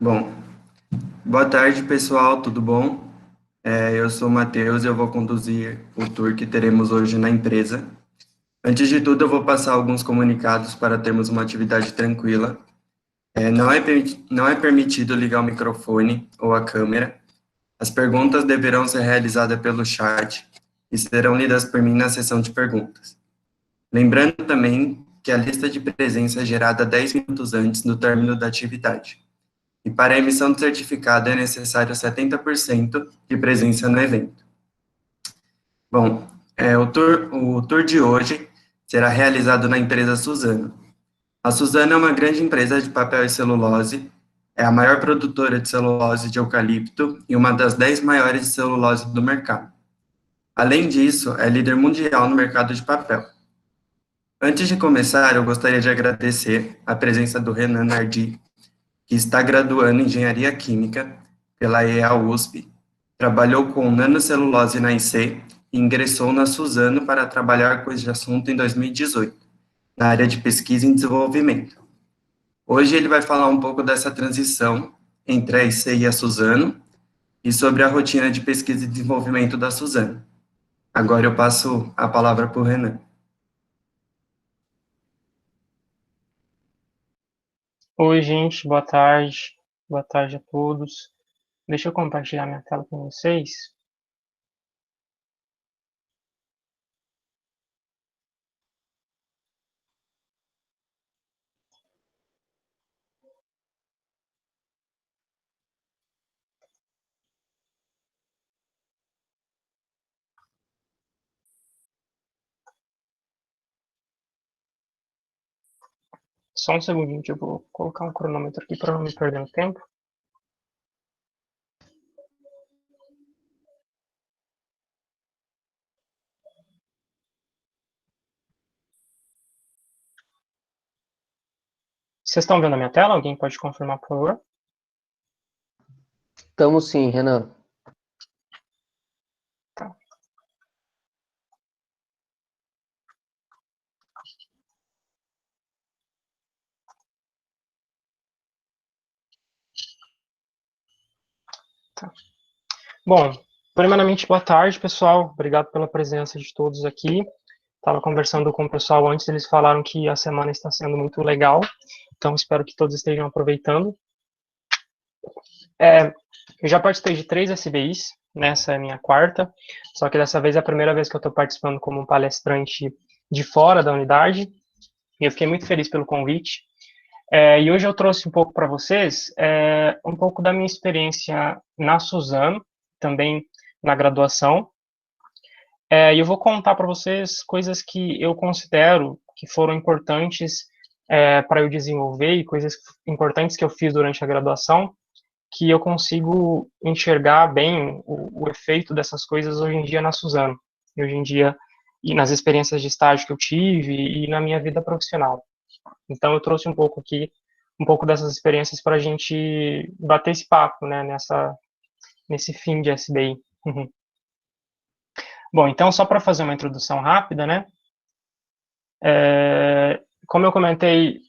Bom, boa tarde, pessoal, tudo bom? Eu sou o Matheus e eu vou conduzir o tour que teremos hoje na empresa. Antes de tudo, eu vou passar alguns comunicados para termos uma atividade tranquila. Não é permitido ligar o microfone ou a câmera. As perguntas deverão ser realizadas pelo chat e serão lidas por mim na sessão de perguntas. Lembrando também que a lista de presença é gerada 10 minutos antes do término da atividade. E para a emissão do certificado é necessário 70% de presença no evento. Bom, o tour de hoje será realizado na empresa Suzano. A Suzano é uma grande empresa de papel e celulose, é a maior produtora de celulose de eucalipto e uma das 10 maiores de celulose do mercado. Além disso, é líder mundial no mercado de papel. Antes de começar, eu gostaria de agradecer a presença do Renan Nardi, que está graduando em Engenharia Química pela EA-USP, trabalhou com nanocelulose na IC e ingressou na Suzano para trabalhar com esse assunto em 2018, na área de pesquisa e desenvolvimento. Hoje ele vai falar um pouco dessa transição entre a IC e a Suzano e sobre a rotina de pesquisa e desenvolvimento da Suzano. Agora eu passo a palavra para o Renan. Oi, gente, boa tarde. Boa tarde a todos. Deixa eu compartilhar minha tela com vocês. Só um segundinho que eu vou colocar um cronômetro aqui para não me perder no tempo. Vocês estão vendo a minha tela? Alguém pode confirmar, por favor? Estamos sim, Renan. Tá. Tá. Bom, primeiramente, boa tarde, pessoal. Obrigado pela presença de todos aqui. Estava conversando com o pessoal antes, eles falaram que a semana está sendo muito legal, então espero que todos estejam aproveitando. Eu já participei de 3 SBIs, nessa é a minha quarta, só que dessa vez é a primeira vez que eu estou participando como um palestrante de fora da unidade, e eu fiquei muito feliz pelo convite. E hoje eu trouxe um pouco para vocês, um pouco da minha experiência na Suzano, também na graduação, e eu vou contar para vocês coisas que eu considero que foram importantes para eu desenvolver, e coisas importantes que eu fiz durante a graduação, que eu consigo enxergar bem o efeito dessas coisas hoje em dia na Suzano, e hoje em dia, e nas experiências de estágio que eu tive, e na minha vida profissional. Então eu trouxe um pouco aqui, um pouco dessas experiências para a gente bater esse papo, né, nesse fim de SBI. Bom, então só para fazer uma introdução rápida, né, como eu comentei,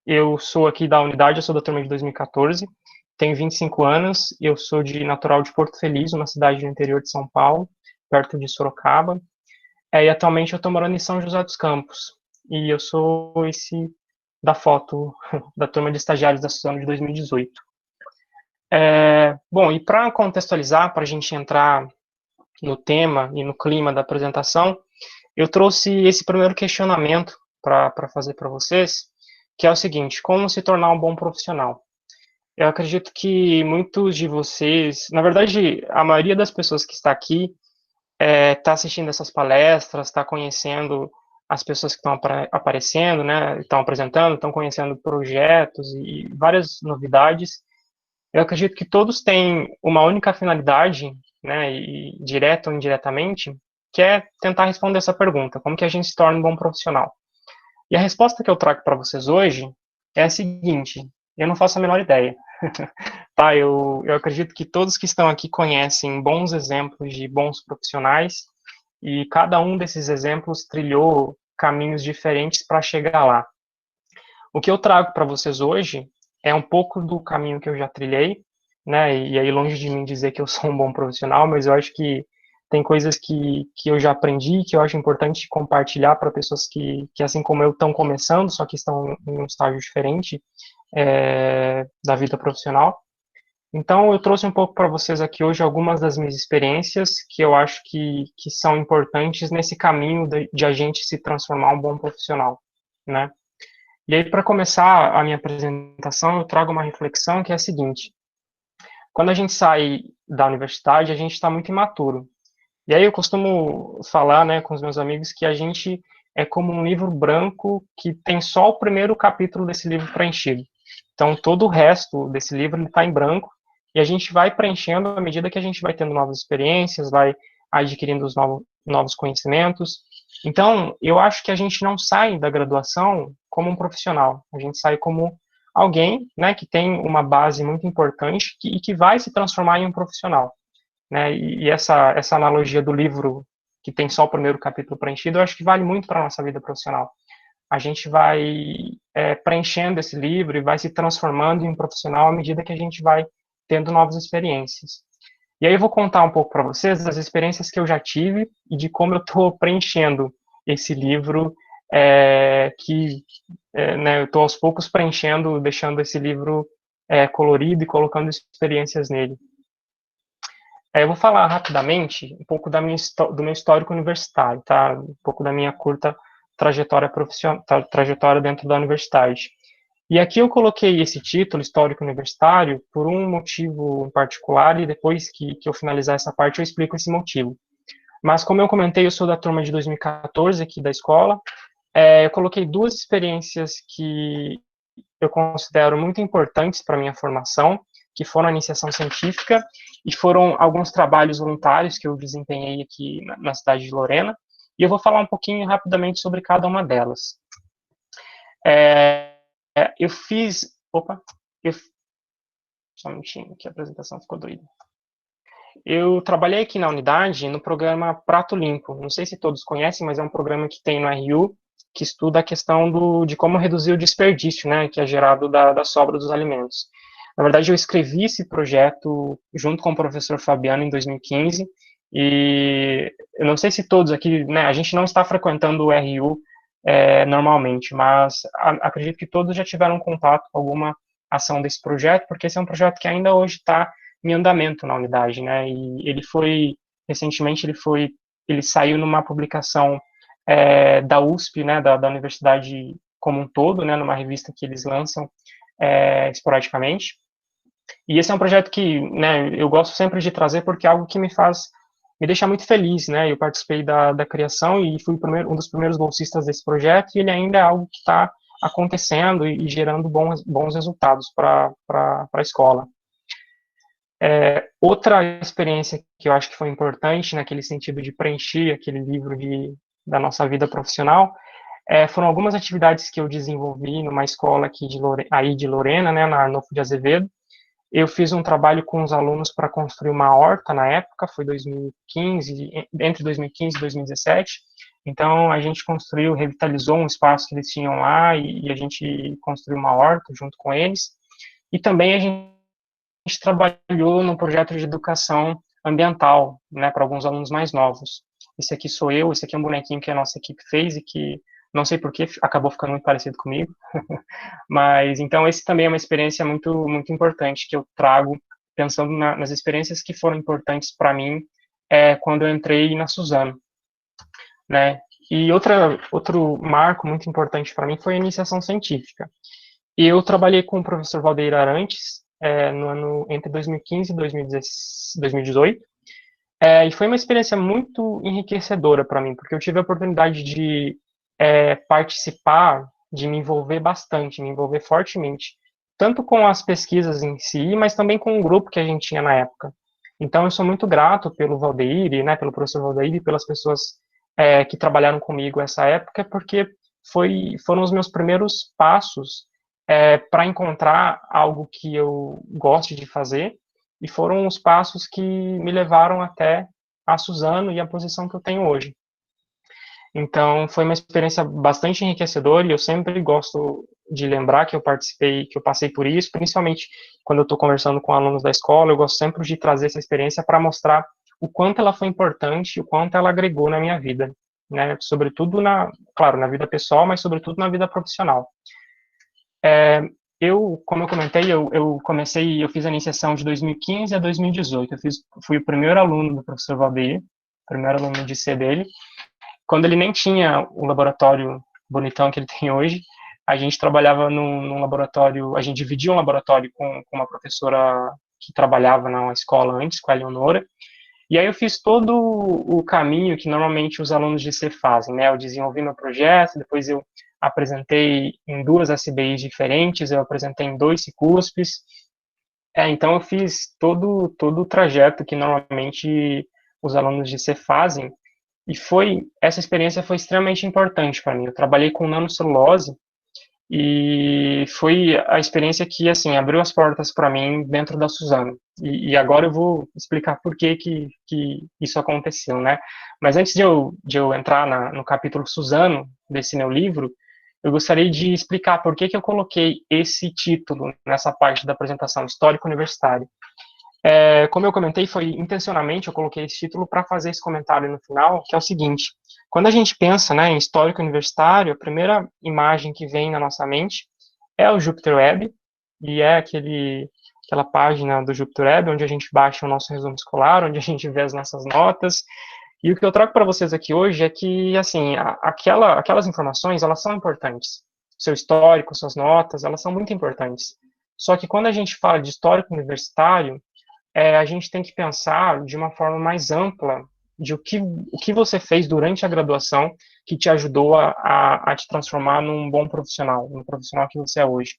eu sou aqui da unidade, eu sou da turma de 2014, tenho 25 anos, eu sou natural de Porto Feliz, uma cidade no interior de São Paulo, perto de Sorocaba, e atualmente eu estou morando em São José dos Campos, e eu sou esse da foto da turma de estagiários da Suzano de 2018. Bom, e para contextualizar, para a gente entrar no tema e no clima da apresentação, eu trouxe esse primeiro questionamento para fazer para vocês, que é o seguinte: como se tornar um bom profissional? Eu acredito que muitos de vocês, na verdade, a maioria das pessoas que está aqui está assistindo essas palestras, está conhecendo as pessoas que estão aparecendo, né, estão apresentando, estão conhecendo projetos e várias novidades. Eu acredito que todos têm uma única finalidade, né, e direta ou indiretamente, que é tentar responder essa pergunta: como que a gente se torna um bom profissional? E a resposta que eu trago para vocês hoje é a seguinte: eu não faço a menor ideia. Tá, eu acredito que todos que estão aqui conhecem bons exemplos de bons profissionais, e cada um desses exemplos trilhou caminhos diferentes para chegar lá. O que eu trago para vocês hoje é um pouco do caminho que eu já trilhei, né? E aí longe de mim dizer que eu sou um bom profissional, mas eu acho que tem coisas que eu já aprendi, que eu acho importante compartilhar para pessoas que, assim como eu, estão começando, só que estão em um estágio diferente da vida profissional. Então, eu trouxe um pouco para vocês aqui hoje algumas das minhas experiências que eu acho que são importantes nesse caminho de a gente se transformar um bom profissional, né? E aí, para começar a minha apresentação, eu trago uma reflexão que é a seguinte: quando a gente sai da universidade, a gente está muito imaturo. E aí eu costumo falar, né, com os meus amigos que a gente é como um livro branco que tem só o primeiro capítulo desse livro preenchido. Então, todo o resto desse livro está em branco e a gente vai preenchendo à medida que a gente vai tendo novas experiências, vai adquirindo os novos conhecimentos. Então, eu acho que a gente não sai da graduação como um profissional, a gente sai como alguém, né, que tem uma base muito importante e que vai se transformar em um profissional, né? E essa analogia do livro que tem só o primeiro capítulo preenchido, eu acho que vale muito para a nossa vida profissional. A gente vai preenchendo esse livro e vai se transformando em um profissional à medida que a gente vai tendo novas experiências. E aí eu vou contar um pouco para vocês das experiências que eu já tive e de como eu estou preenchendo esse livro, né, eu estou aos poucos preenchendo, deixando esse livro colorido e colocando experiências nele. Eu vou falar rapidamente um pouco do meu histórico universitário, tá? Um pouco da minha curta trajetória profissional, trajetória dentro da universidade. E aqui eu coloquei esse título, histórico universitário, por um motivo em particular, e depois que eu finalizar essa parte eu explico esse motivo. Mas como eu comentei, eu sou da turma de 2014 aqui da escola. Eu coloquei duas experiências que eu considero muito importantes para a minha formação, que foram a iniciação científica e foram alguns trabalhos voluntários que eu desempenhei aqui na cidade de Lorena, e eu vou falar um pouquinho rapidamente sobre cada uma delas. Eu fiz... Opa! Só um minutinho, que a apresentação ficou doida. Eu trabalhei aqui na unidade no programa Prato Limpo. Não sei se todos conhecem, mas é um programa que tem no RU, que estuda a questão de como reduzir o desperdício, né, que é gerado da sobra dos alimentos. Na verdade, eu escrevi esse projeto junto com o professor Fabiano em 2015, e eu não sei se todos aqui, né, a gente não está frequentando o RU normalmente, mas acredito que todos já tiveram contato com alguma ação desse projeto, porque esse é um projeto que ainda hoje está em andamento na unidade, né? E recentemente ele saiu numa publicação da USP, né, da universidade como um todo, né, numa revista que eles lançam esporadicamente. E esse é um projeto que, né, eu gosto sempre de trazer porque é algo que me deixa muito feliz, né? Eu participei da criação e fui um dos primeiros bolsistas desse projeto, e ele ainda é algo que está acontecendo e gerando bons resultados para a escola. Outra experiência que eu acho que foi importante naquele sentido de preencher aquele livro da nossa vida profissional foram algumas atividades que eu desenvolvi numa escola aqui de Lorena, né, na Arnolfo de Azevedo. Eu fiz um trabalho com os alunos para construir uma horta na época, foi 2015, entre 2015 e 2017. Então, a gente revitalizou um espaço que eles tinham lá e a gente construiu uma horta junto com eles. E também a gente trabalhou no projeto de educação ambiental, né, para alguns alunos mais novos. Esse aqui sou eu, esse aqui é um bonequinho que a nossa equipe fez e que, não sei porquê, acabou ficando muito parecido comigo. Mas, então, esse também é uma experiência muito, muito importante que eu trago, pensando nas experiências que foram importantes para mim quando eu entrei na Suzano, né? E outro marco muito importante para mim foi a iniciação científica. E eu trabalhei com o professor Valdeir Arantes no ano entre 2015 e 2018. E foi uma experiência muito enriquecedora para mim, porque eu tive a oportunidade de participar, de me envolver bastante, me envolver fortemente, tanto com as pesquisas em si, mas também com o grupo que a gente tinha na época. Então, eu sou muito grato pelo Valdeir, né, pelo professor Valdeir e pelas pessoas que trabalharam comigo essa época, porque foram os meus primeiros passos para encontrar algo que eu goste de fazer, e foram os passos que me levaram até a Suzano e a posição que eu tenho hoje. Então, foi uma experiência bastante enriquecedora e eu sempre gosto de lembrar que eu participei, que eu passei por isso, principalmente quando eu estou conversando com alunos da escola, eu gosto sempre de trazer essa experiência para mostrar o quanto ela foi importante, o quanto ela agregou na minha vida, né? Sobretudo claro, na vida pessoal, mas sobretudo na vida profissional. Como eu comentei, eu fiz a iniciação de 2015 a 2018. Fui o primeiro aluno do professor Valdeir, primeiro aluno de C dele, quando ele nem tinha o laboratório bonitão que ele tem hoje. A gente trabalhava num laboratório, a gente dividia um laboratório com uma professora que trabalhava na escola antes, com a Eleonora, e aí eu fiz todo o caminho que normalmente os alunos de C fazem, né? Eu desenvolvi meu projeto, depois eu apresentei em duas SBIs diferentes, eu apresentei em dois CICUSPs, então eu fiz todo o trajeto que normalmente os alunos de C fazem, e essa experiência foi extremamente importante para mim. Eu trabalhei com nanocelulose, e foi a experiência que, assim, abriu as portas para mim dentro da Suzano. E agora eu vou explicar por que isso aconteceu, né? Mas antes de eu entrar no capítulo Suzano desse meu livro, eu gostaria de explicar por que eu coloquei esse título nessa parte da apresentação, Histórico Universitário. Como eu comentei, foi intencionalmente eu coloquei esse título para fazer esse comentário no final, que é o seguinte: quando a gente pensa, né, em histórico universitário, a primeira imagem que vem na nossa mente é o Jupyter Web, e é aquela página do Jupyter Web onde a gente baixa o nosso resumo escolar, onde a gente vê as nossas notas. E o que eu trago para vocês aqui hoje é que, assim, aquelas informações, elas são importantes. Seu histórico, suas notas, elas são muito importantes. Só que quando a gente fala de histórico universitário, a gente tem que pensar de uma forma mais ampla de o que você fez durante a graduação que te ajudou a te transformar num bom profissional, no profissional que você é hoje.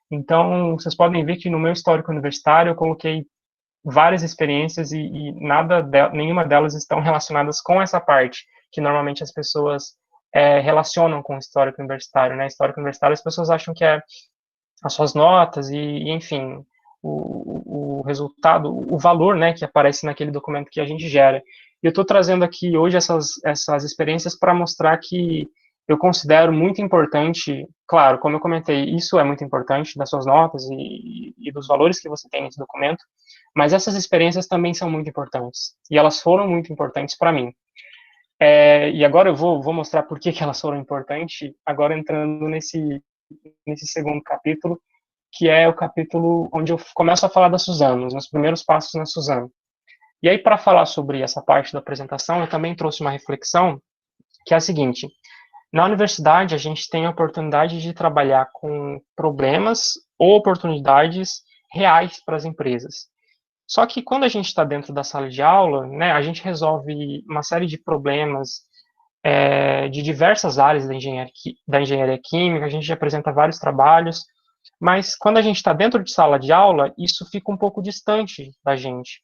Então, vocês podem ver que no meu histórico universitário eu coloquei várias experiências e nenhuma delas estão relacionadas com essa parte que normalmente as pessoas relacionam com o histórico universitário, né? Histórico universitário, as pessoas acham que é as suas notas enfim, o resultado, o valor, né, que aparece naquele documento que a gente gera. E eu estou trazendo aqui hoje essas experiências para mostrar que eu considero muito importante, claro, como eu comentei, isso é muito importante das suas notas e dos valores que você tem nesse documento, mas essas experiências também são muito importantes, e elas foram muito importantes para mim. E agora eu vou mostrar por que elas foram importantes, agora entrando nesse segundo capítulo, que é o capítulo onde eu começo a falar da Suzano, os meus primeiros passos na Suzano. E aí, para falar sobre essa parte da apresentação, eu também trouxe uma reflexão, que é a seguinte: na universidade, a gente tem a oportunidade de trabalhar com problemas ou oportunidades reais para as empresas. Só que quando a gente está dentro da sala de aula, né, a gente resolve uma série de problemas de diversas áreas da engenharia química, a gente apresenta vários trabalhos, mas quando a gente está dentro de sala de aula, isso fica um pouco distante da gente.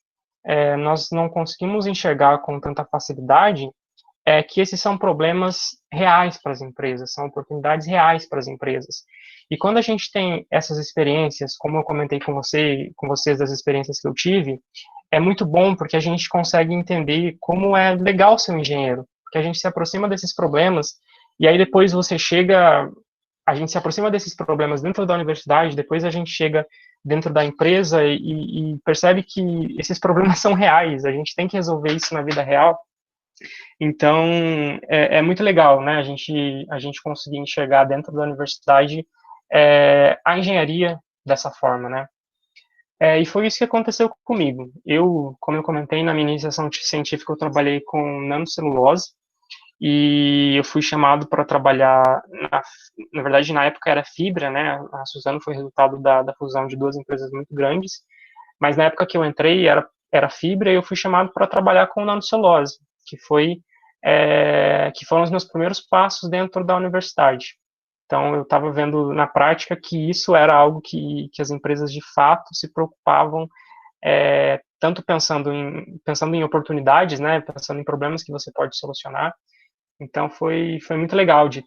Nós não conseguimos enxergar com tanta facilidade que esses são problemas reais para as empresas, são oportunidades reais para as empresas. E quando a gente tem essas experiências, como eu comentei com vocês das experiências que eu tive, é muito bom porque a gente consegue entender como é legal ser um engenheiro, porque a gente se aproxima desses problemas e aí depois a gente se aproxima desses problemas dentro da universidade, depois a gente chega dentro da empresa e percebe que esses problemas são reais, a gente tem que resolver isso na vida real. Então, é muito legal, né, a gente conseguir enxergar dentro da universidade a engenharia dessa forma, né. E foi isso que aconteceu comigo. Como eu comentei, na minha iniciação científica eu trabalhei com nanocelulose, e eu fui chamado para trabalhar, na verdade, na época era fibra, né, a Suzano foi resultado da fusão de duas empresas muito grandes, mas na época que eu entrei era fibra e eu fui chamado para trabalhar com nanocelulose, que foram os meus primeiros passos dentro da universidade. Então, eu estava vendo na prática que isso era algo que as empresas de fato se preocupavam, tanto pensando em oportunidades, né, pensando em problemas que você pode solucionar. Então, foi muito legal de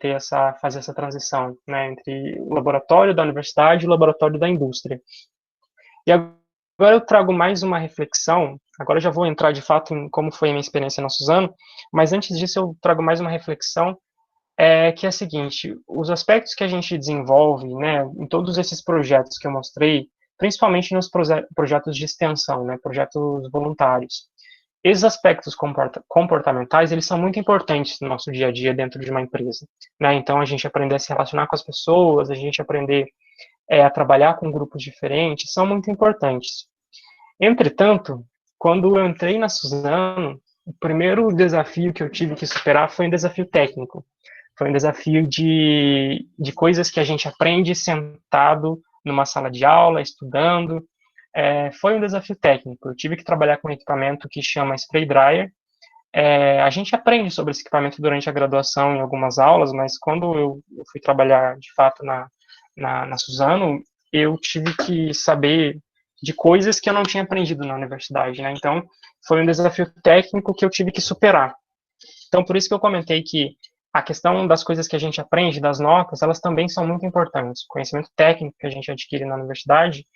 fazer essa transição, né, entre o laboratório da universidade e o laboratório da indústria. E agora eu trago mais uma reflexão Agora eu já vou entrar de fato em como foi a minha experiência na Suzano, mas antes disso eu trago mais uma reflexão, que é a seguinte: os aspectos que a gente desenvolve, né, em todos esses projetos que eu mostrei, principalmente nos projetos de extensão, né, projetos voluntários, esses aspectos comportamentais, eles são muito importantes no nosso dia a dia dentro de uma empresa, né? Então, a gente aprender a se relacionar com as pessoas, a gente aprender a trabalhar com grupos diferentes, são muito importantes. Entretanto, quando eu entrei na Suzano, o primeiro desafio que eu tive que superar foi um desafio técnico. Foi um desafio de coisas que a gente aprende sentado numa sala de aula, estudando. Foi um desafio técnico. Eu tive que trabalhar com um equipamento que chama spray dryer. A gente aprende sobre esse equipamento durante a graduação em algumas aulas, mas quando eu fui trabalhar de fato na Suzano, eu tive que saber de coisas que eu não tinha aprendido na universidade, né? Então, foi um desafio técnico que eu tive que superar. Então, por isso que eu comentei que a questão das coisas que a gente aprende, das notas, elas também são muito importantes. O conhecimento técnico que a gente adquire na universidade,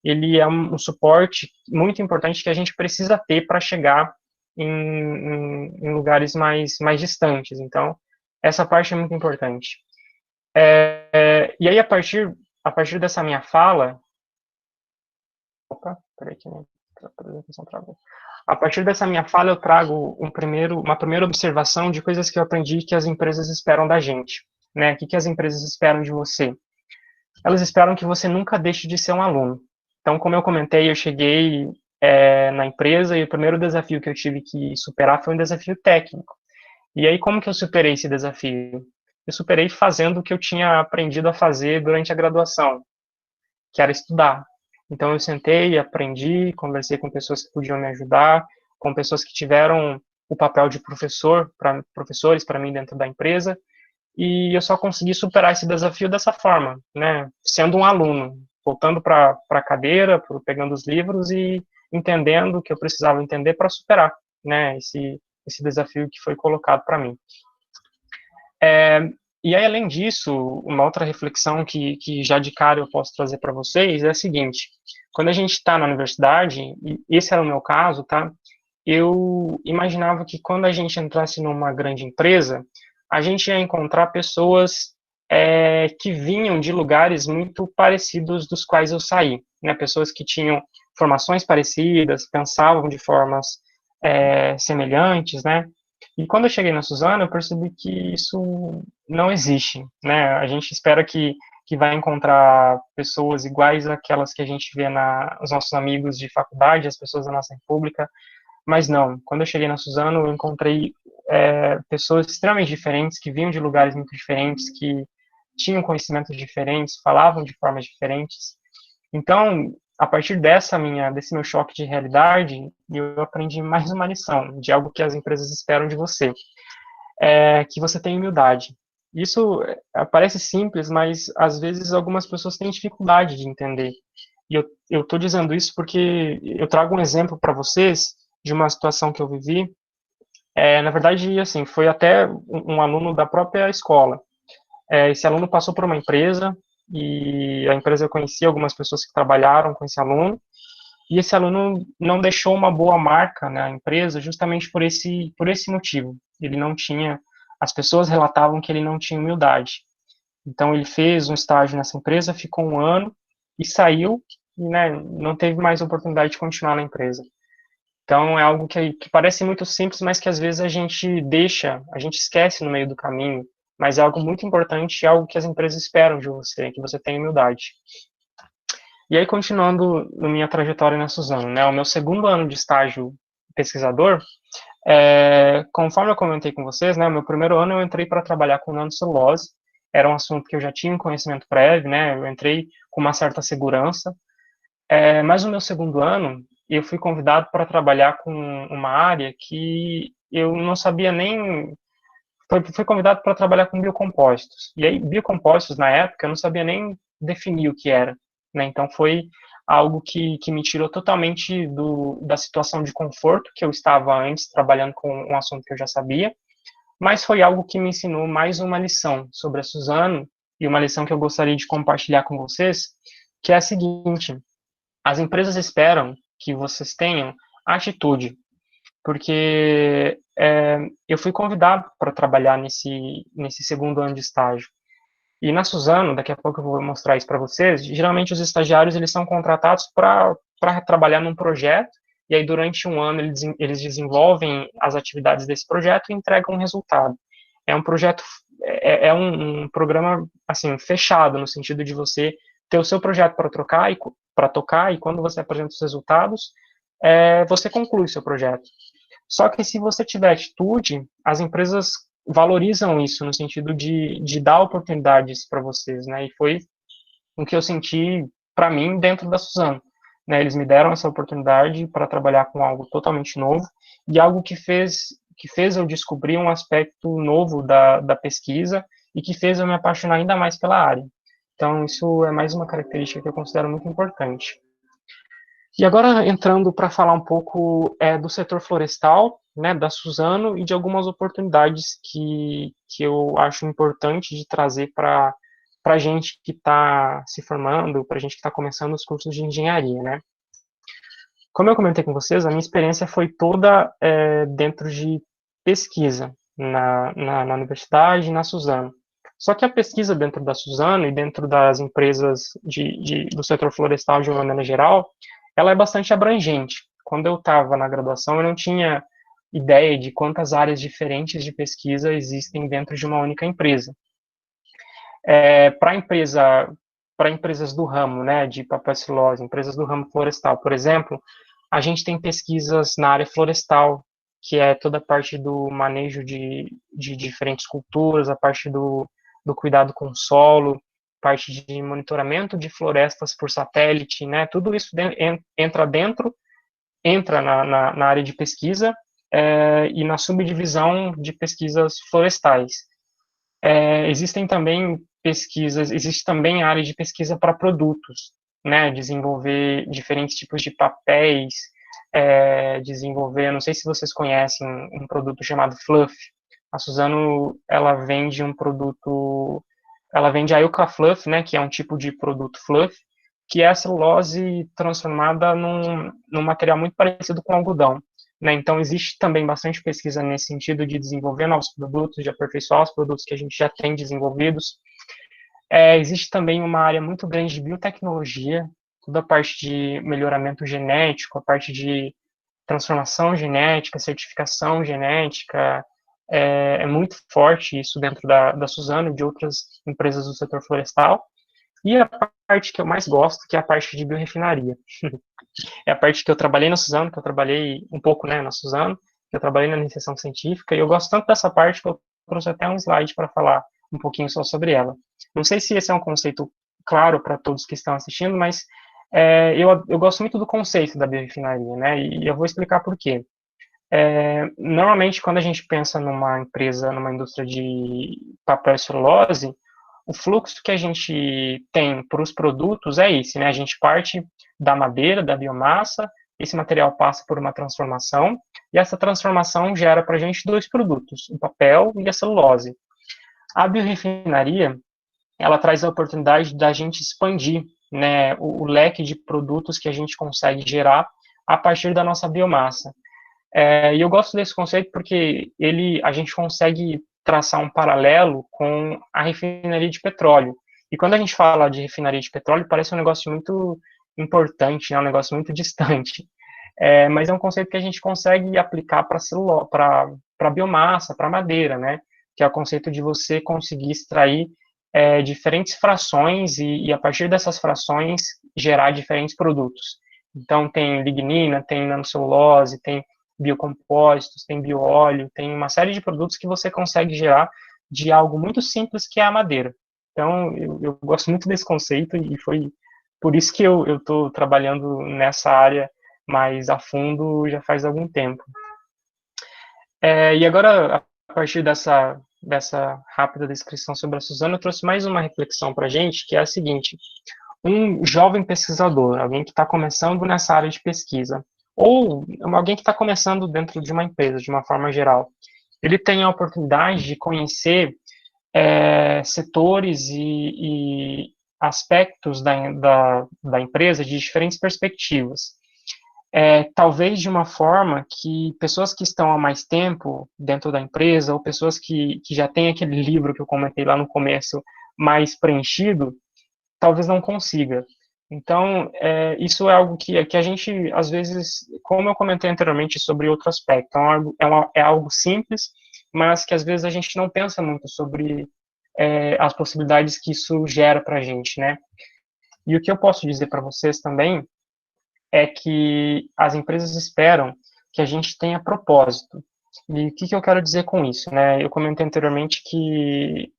ele é um suporte muito importante que a gente precisa ter para chegar em lugares mais distantes. Então, essa parte é muito importante. E aí, a partir dessa minha fala, opa, peraí que a apresentação travou. A partir dessa minha fala, eu trago uma primeira observação de coisas que eu aprendi que as empresas esperam da gente, né? O que as empresas esperam de você? Elas esperam que você nunca deixe de ser um aluno. Então, como eu comentei, eu cheguei na empresa e o primeiro desafio que eu tive que superar foi um desafio técnico. E aí, como que eu superei esse desafio? Eu superei fazendo o que eu tinha aprendido a fazer durante a graduação, que era estudar. Então eu sentei, aprendi, conversei com pessoas que podiam me ajudar, com pessoas que tiveram o papel de professores para mim dentro da empresa, e eu só consegui superar esse desafio dessa forma, né? Sendo um aluno, voltando para a cadeira, pegando os livros e entendendo o que eu precisava entender para superar, né? Esse desafio que foi colocado para mim. E aí, além disso, uma outra reflexão que já de cara eu posso trazer para vocês é a seguinte: quando a gente está na universidade, e esse era o meu caso, tá? Eu imaginava que quando a gente entrasse numa grande empresa, a gente ia encontrar pessoas que vinham de lugares muito parecidos dos quais eu saí, né? Pessoas que tinham formações parecidas, pensavam de formas semelhantes, né? E quando eu cheguei na Suzano, eu percebi que isso não existe, né? A gente espera que vai encontrar pessoas iguais àquelas que a gente vê os nossos amigos de faculdade, as pessoas da nossa república, mas não. Quando eu cheguei na Suzano, eu encontrei pessoas extremamente diferentes, que vinham de lugares muito diferentes, que tinham conhecimentos diferentes, falavam de formas diferentes. Então, a partir desse meu choque de realidade, eu aprendi mais uma lição de algo que as empresas esperam de você, que você tem humildade. Isso parece simples, mas às vezes algumas pessoas têm dificuldade de entender. E eu estou dizendo isso porque eu trago um exemplo para vocês de uma situação que eu vivi. Na verdade, assim, foi até um aluno da própria escola. Esse aluno passou por uma empresa e a empresa eu conhecia algumas pessoas que trabalharam com esse aluno, e esse aluno não deixou uma boa marca na empresa justamente por esse motivo. Ele não tinha, as pessoas relatavam que ele não tinha humildade. Então ele fez um estágio nessa empresa, ficou um ano e saiu e, né, não teve mais oportunidade de continuar na empresa. Então é algo que parece muito simples, mas que às vezes a gente esquece no meio do caminho, mas é algo muito importante, é algo que as empresas esperam de você, que você tenha humildade. E aí, continuando na minha trajetória na Suzano, né, o meu segundo ano de estágio pesquisador, conforme eu comentei com vocês, né, o meu primeiro ano eu entrei para trabalhar com nanocelulose, era um assunto que eu já tinha um conhecimento prévio, né, eu entrei com uma certa segurança, mas no meu segundo ano, eu fui convidado para trabalhar com uma área que eu não sabia nem. Fui convidado para trabalhar com biocompostos. E aí, biocompostos, na época, eu não sabia nem definir o que era. Né? Então, foi algo que me tirou totalmente da situação de conforto que eu estava antes, trabalhando com um assunto que eu já sabia, mas foi algo que me ensinou mais uma lição sobre a Suzano, e uma lição que eu gostaria de compartilhar com vocês, que é a seguinte: as empresas esperam que vocês tenham atitude, porque eu fui convidado para trabalhar nesse segundo ano de estágio. E na Suzano, daqui a pouco eu vou mostrar isso para vocês, geralmente os estagiários eles são contratados para trabalhar num projeto, e aí durante um ano eles desenvolvem as atividades desse projeto e entregam um resultado. É um projeto, um programa assim, fechado, no sentido de você ter o seu projeto para tocar, e quando você apresenta os resultados, você conclui o seu projeto. Só que se você tiver atitude, as empresas valorizam isso no sentido de dar oportunidades para vocês, né? E foi o que eu senti para mim dentro da Suzano, né? Eles me deram essa oportunidade para trabalhar com algo totalmente novo e algo que fez eu descobrir um aspecto novo da pesquisa e que fez eu me apaixonar ainda mais pela área. Então, isso é mais uma característica que eu considero muito importante. E agora entrando para falar um pouco do setor florestal, né, da Suzano e de algumas oportunidades que eu acho importante de trazer para a gente que está se formando, para a gente que está começando os cursos de engenharia, né. Como eu comentei com vocês, a minha experiência foi toda dentro de pesquisa na universidade e na Suzano. Só que a pesquisa dentro da Suzano e dentro das empresas do setor florestal de uma maneira geral, ela é bastante abrangente. Quando eu estava na graduação, eu não tinha ideia de quantas áreas diferentes de pesquisa existem dentro de uma única empresa. Para empresas do ramo, né, de papel celulose, empresas do ramo florestal, por exemplo, a gente tem pesquisas na área florestal, que é toda a parte do manejo de diferentes culturas, a parte do cuidado com o solo, parte de monitoramento de florestas por satélite, né? Tudo isso entra na área de pesquisa e na subdivisão de pesquisas florestais. Existe também a área de pesquisa para produtos, né? Desenvolver diferentes tipos de papéis, não sei se vocês conhecem um produto chamado Fluff. A Suzano, ela vende a Yucca Fluff, né, que é um tipo de produto fluff, que é a celulose transformada num material muito parecido com algodão. Né? Então, existe também bastante pesquisa nesse sentido de desenvolver novos produtos, de aperfeiçoar os produtos que a gente já tem desenvolvidos. Existe também uma área muito grande de biotecnologia, toda a parte de melhoramento genético, a parte de transformação genética, certificação genética, muito forte isso dentro da Suzano e de outras empresas do setor florestal. E a parte que eu mais gosto, que é a parte de biorefinaria. É a parte que eu trabalhei na Suzano, que eu trabalhei um pouco, né, na Suzano, que eu trabalhei na iniciação científica, e eu gosto tanto dessa parte que eu trouxe até um slide para falar um pouquinho só sobre ela. Não sei se esse é um conceito claro para todos que estão assistindo, mas eu gosto muito do conceito da biorefinaria, né, e eu vou explicar por quê. Normalmente, quando a gente pensa numa empresa, numa indústria de papel e celulose, o fluxo que a gente tem para os produtos é esse, né? A gente parte da madeira, da biomassa, esse material passa por uma transformação, e essa transformação gera para a gente dois produtos, o papel e a celulose. A biorefinaria, ela traz a oportunidade da gente expandir, né, o leque de produtos que a gente consegue gerar a partir da nossa biomassa. E eu gosto desse conceito porque a gente consegue traçar um paralelo com a refinaria de petróleo. E quando a gente fala de refinaria de petróleo, parece um negócio muito importante, né, um negócio muito distante. Mas é um conceito que a gente consegue aplicar para biomassa, para madeira, né? Que é o conceito de você conseguir extrair diferentes frações e a partir dessas frações gerar diferentes produtos. Então tem lignina, tem nanocelulose, tem biocompósitos, tem bioóleo, tem uma série de produtos que você consegue gerar de algo muito simples que é a madeira. Então, eu gosto muito desse conceito e foi por isso que eu estou trabalhando nessa área mais a fundo já faz algum tempo. E agora, a partir dessa rápida descrição sobre a Suzano, eu trouxe mais uma reflexão para a gente, que é a seguinte: um jovem pesquisador, alguém que está começando nessa área de pesquisa, ou alguém que está começando dentro de uma empresa, de uma forma geral, ele tem a oportunidade de conhecer setores e aspectos da empresa de diferentes perspectivas. talvez de uma forma que pessoas que estão há mais tempo dentro da empresa, ou pessoas que já têm aquele livro que eu comentei lá no começo, mais preenchido, talvez não consiga. Então, isso é algo que a gente, às vezes, como eu comentei anteriormente sobre outro aspecto, é algo simples, mas que às vezes a gente não pensa muito sobre as possibilidades que isso gera para a gente, né? E o que eu posso dizer para vocês também é que as empresas esperam que a gente tenha propósito. E o que eu quero dizer com isso, né? Eu comentei anteriormente que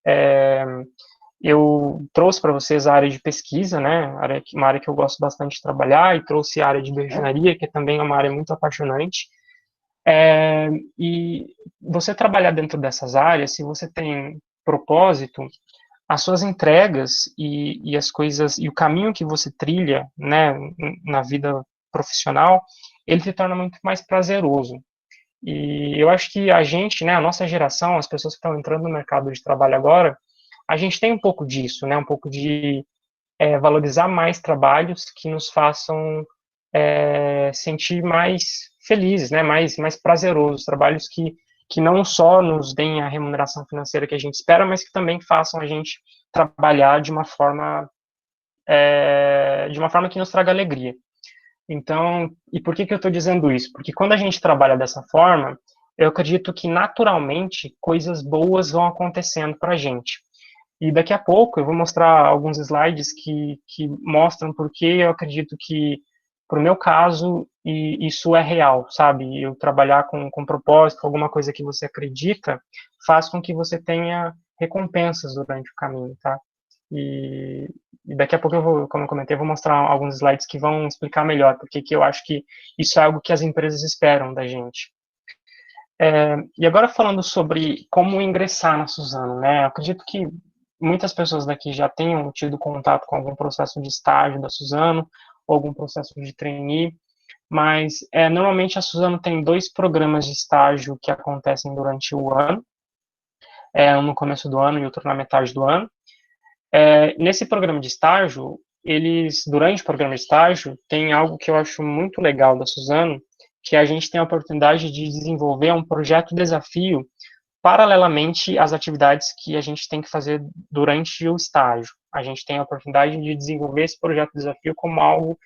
eu trouxe para vocês a área de pesquisa, né? Uma área que eu gosto bastante de trabalhar, e trouxe a área de bioengenharia, que também é uma área muito apaixonante. E você trabalhar dentro dessas áreas, se você tem propósito, as suas entregas e as coisas e o caminho que você trilha, né, na vida profissional, ele se torna muito mais prazeroso. E eu acho que a gente, né, a nossa geração, as pessoas que estão entrando no mercado de trabalho agora, a gente tem um pouco disso, né, um pouco de valorizar mais trabalhos que nos façam sentir mais felizes, né, mais prazerosos, trabalhos que não só nos deem a remuneração financeira que a gente espera, mas que também façam a gente trabalhar de uma forma que nos traga alegria. Então, e por que eu estou dizendo isso? Porque quando a gente trabalha dessa forma, eu acredito que naturalmente coisas boas vão acontecendo para a gente. E daqui a pouco eu vou mostrar alguns slides que mostram por que eu acredito que, para o meu caso, isso é real, sabe? Eu trabalhar com propósito, alguma coisa que você acredita, faz com que você tenha recompensas durante o caminho, tá? E daqui a pouco eu vou, como eu comentei, eu vou mostrar alguns slides que vão explicar melhor porque que eu acho que isso é algo que as empresas esperam da gente. E agora falando sobre como ingressar na Suzano, né? Eu acredito que muitas pessoas daqui já tenham tido contato com algum processo de estágio da Suzano, ou algum processo de trainee, mas normalmente a Suzano tem dois programas de estágio que acontecem durante o ano, um no começo do ano e outro na metade do ano. Nesse programa de estágio, durante o programa de estágio, tem algo que eu acho muito legal da Suzano, que a gente tem a oportunidade de desenvolver um projeto desafio paralelamente às atividades que a gente tem que fazer durante o estágio. A gente tem a oportunidade de desenvolver esse projeto desafio como algo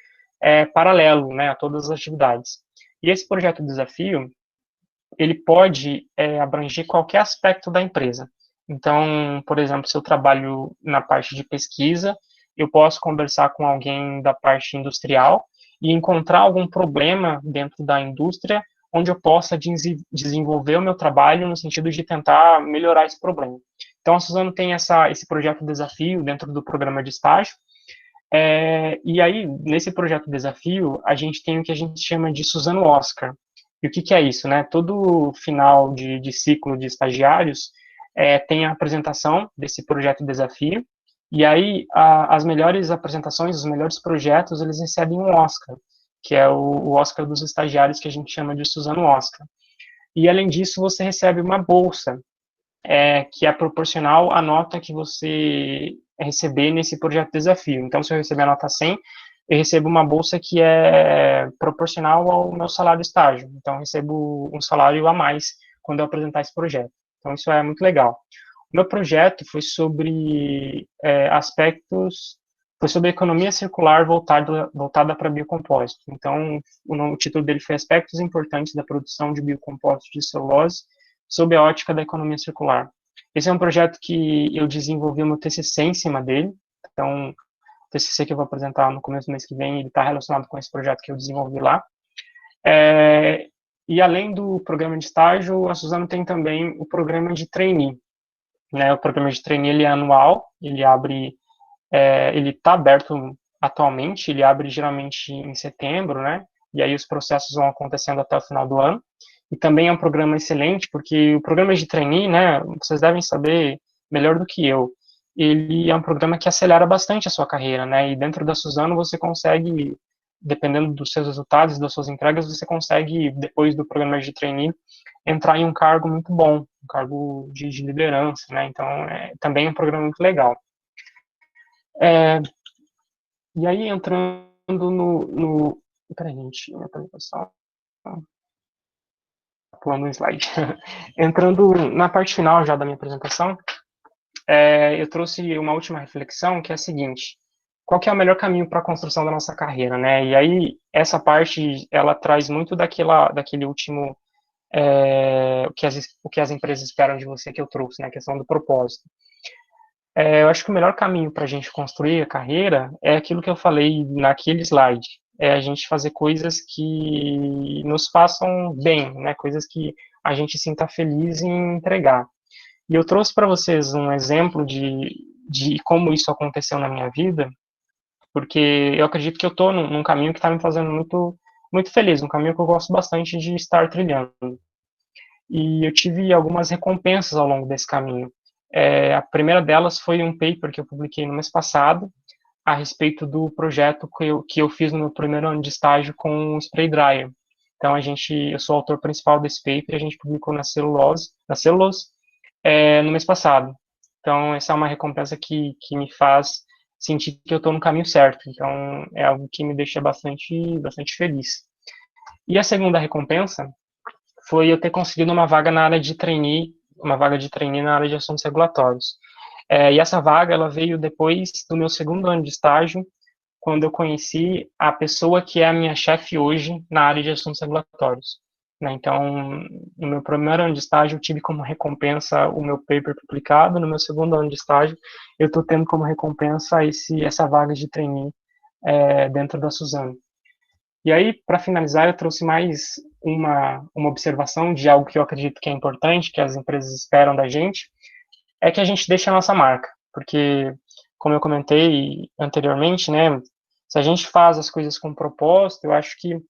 paralelo, né, a todas as atividades. E esse projeto desafio, ele pode abranger qualquer aspecto da empresa. Então, por exemplo, se eu trabalho na parte de pesquisa, eu posso conversar com alguém da parte industrial e encontrar algum problema dentro da indústria onde eu possa desenvolver o meu trabalho no sentido de tentar melhorar esse problema. Então, a Suzano tem esse projeto desafio dentro do programa de estágio, e aí, nesse projeto desafio, a gente tem o que a gente chama de Suzano Oscar. E o que é isso, né? Todo final de ciclo de estagiários tem a apresentação desse projeto desafio, e aí as melhores apresentações, os melhores projetos, eles recebem um Oscar, que é o Oscar dos estagiários, que a gente chama de Suzano Oscar. E, além disso, você recebe uma bolsa, que é proporcional à nota que você receber nesse projeto desafio. Então, se eu receber a nota 100, eu recebo uma bolsa que é proporcional ao meu salário estágio. Então, eu recebo um salário a mais quando eu apresentar esse projeto. Então, isso é muito legal. O meu projeto foi sobre foi sobre economia circular voltada para biocompósito. Então, o título dele foi Aspectos Importantes da Produção de Biocompósito de Celulose sob a ótica da economia circular. Esse é um projeto que eu desenvolvi o meu TCC em cima dele. Então, o TCC que eu vou apresentar no começo do mês que vem, ele está relacionado com esse projeto que eu desenvolvi lá. E além do programa de estágio, a Suzano tem também o programa de trainee. Né? O programa de trainee ele é anual, ele está aberto atualmente, ele abre geralmente em setembro, né? E aí os processos vão acontecendo até o final do ano. E também é um programa excelente, porque o programa de trainee, né, vocês devem saber melhor do que eu, ele é um programa que acelera bastante a sua carreira, né, e dentro da Suzano você consegue, dependendo dos seus resultados, das suas entregas, você consegue, depois do programa de trainee, entrar em um cargo muito bom, um cargo de liderança, né, então também é um programa muito legal. E aí, entrando Peraí, gente, minha apresentação. Pulando um slide. Entrando na parte final já da minha apresentação, eu trouxe uma última reflexão, que é a seguinte: qual que é o melhor caminho para a construção da nossa carreira, né? E aí, essa parte, ela traz muito daquele último, o que as empresas esperam de você, que eu trouxe, né? A questão do propósito. Eu acho que o melhor caminho para a gente construir a carreira é aquilo que eu falei naquele slide. É a gente fazer coisas que nos façam bem, né? Coisas que a gente sinta feliz em entregar. E eu trouxe para vocês um exemplo de como isso aconteceu na minha vida, porque eu acredito que eu estou num caminho que está me fazendo muito, muito feliz, um caminho que eu gosto bastante de estar trilhando. E eu tive algumas recompensas ao longo desse caminho. A primeira delas foi um paper que eu publiquei no mês passado, a respeito do projeto que eu fiz no meu primeiro ano de estágio com o Spray Dryer. Então, eu sou o autor principal desse paper e a gente publicou na Cellulose, no mês passado. Então, essa é uma recompensa que me faz sentir que eu estou no caminho certo. Então, é algo que me deixa bastante, bastante feliz. E a segunda recompensa foi eu ter conseguido uma vaga na área de trainee, uma vaga de trainee na área de assuntos regulatórios. E essa vaga, ela veio depois do meu segundo ano de estágio, quando eu conheci a pessoa que é a minha chefe hoje na área de assuntos regulatórios. Né? Então, no meu primeiro ano de estágio, eu tive como recompensa o meu paper publicado. No meu segundo ano de estágio, eu estou tendo como recompensa essa vaga de trainee dentro da Suzano. E aí, para finalizar, eu trouxe mais uma observação de algo que eu acredito que é importante, que as empresas esperam da gente, é que a gente deixe a nossa marca. Porque, como eu comentei anteriormente, né, se a gente faz as coisas com propósito, eu acho que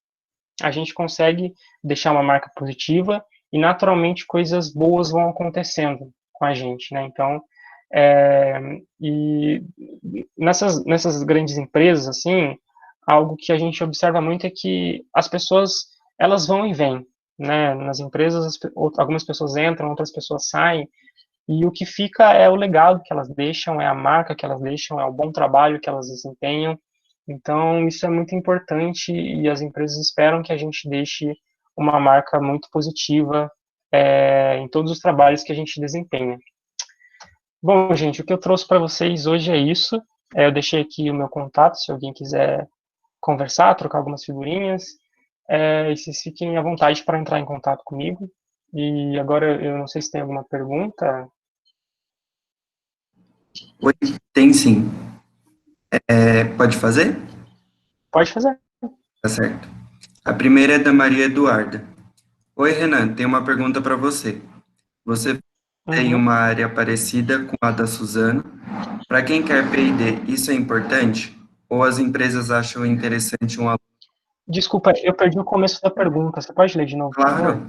a gente consegue deixar uma marca positiva e, naturalmente, coisas boas vão acontecendo com a gente, né? Então, e nessas grandes empresas, assim, algo que a gente observa muito é que as pessoas, elas vão e vêm, né? Nas empresas, algumas pessoas entram, outras pessoas saem, e o que fica é o legado que elas deixam, é a marca que elas deixam, é o bom trabalho que elas desempenham. Então, isso é muito importante e as empresas esperam que a gente deixe uma marca muito positiva em todos os trabalhos que a gente desempenha. Bom, gente, o que eu trouxe para vocês hoje é isso. Eu deixei aqui o meu contato, se alguém quiser conversar, trocar algumas figurinhas. E vocês fiquem à vontade para entrar em contato comigo. E agora, eu não sei se tem alguma pergunta. Oi, tem sim. Pode fazer? Pode fazer. Tá certo. A primeira é da Maria Eduarda. Oi, Renan, tem uma pergunta para você. Você tem Uhum. uma área parecida com a da Suzano. Para quem quer P&D, isso é importante? Ou as empresas acham interessante um aluno? Desculpa, eu perdi o começo da pergunta. Você pode ler de novo, por favor?